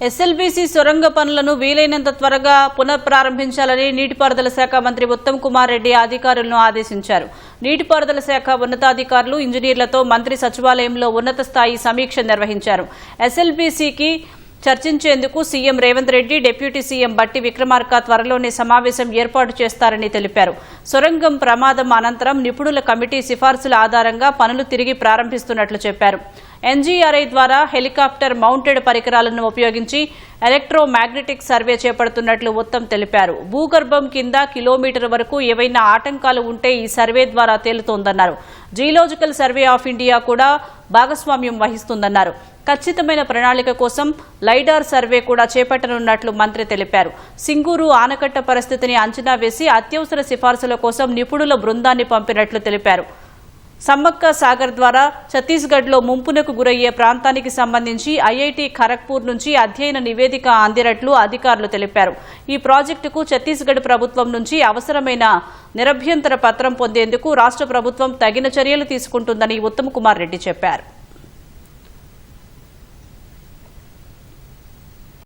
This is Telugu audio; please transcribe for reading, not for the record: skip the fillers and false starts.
ఎస్ఎల్బీసీ సొరంగ పనులను వీలైనంత త్వరగా పునఃప్రారంభించాలని నీటిపారుదల శాఖ మంత్రి ఉత్తమ్ కుమార్ రెడ్డి అధికారులను ఆదేశించారు. నీటిపారుదల శాఖ ఉన్నతాధికారులు, ఇంజనీర్లతో మంత్రి సచివాలయంలో ఉన్నత స్థాయి సమీక్ష నిర్వహించారు. ఎస్ఎల్బీసీకి చర్చించేందుకు CM Revanth Reddy, deputy CM బట్టి విక్రమార్క త్వరలోనే సమావేశం ఏర్పాటు చేస్తారని తెలిపారు. సొరంగం ప్రమాదం అనంతరం నిపుణుల కమిటీ సిఫార్సుల ఆధారంగా పనులు తిరిగి ప్రారంభిస్తున్నట్లు చెప్పారు. ఎన్జీఆర్ఐ ద్వారా హెలికాప్టర్ మౌంటెడ్ పరికరాలను ఉపయోగించి ఎలక్ట్రోమాగ్నెటిక్ సర్వే చేపడుతున్నట్లు ఉత్తమ్ తెలిపారు. భూగర్భం కింద కిలోమీటర్ వరకు ఏవైనా ఆటంకాలు ఉంటే ఈ సర్వే ద్వారా తేలుతోందన్నారు. జియోలాజికల్ సర్వే ఆఫ్ ఇండియా కూడా భాగస్వామ్యం వహిస్తుందన్నారు. ఖచ్చితమైన ప్రణాళిక కోసం లైడార్ సర్వే కూడా చేపట్టనున్నట్లు మంత్రి తెలిపారు. సింగూరు ఆనకట్ట పరిస్థితిని అంచనా వేసి అత్యవసర సిఫార్సుల కోసం నిపుణుల బృందాన్ని పంపినట్లు తెలిపారు. సమ్మక్క సాగర్ ద్వారా ఛత్తీస్గఢ్లో ముంపునకు గురయ్యే ప్రాంతానికి సంబంధించి ఐఐటి ఖరగ్పూర్ నుంచి అధ్యయన నివేదిక అందినట్లు అధికారులు తెలిపారు. ఈ ప్రాజెక్టుకు ఛత్తీస్గఢ్ ప్రభుత్వం నుంచి అవసరమైన నిరభ్యంతర పత్రం పొందేందుకు రాష్ట్ర ప్రభుత్వం తగిన చర్యలు తీసుకుంటుందని ఉత్తమ్ కుమార్ రెడ్డి చెప్పారు.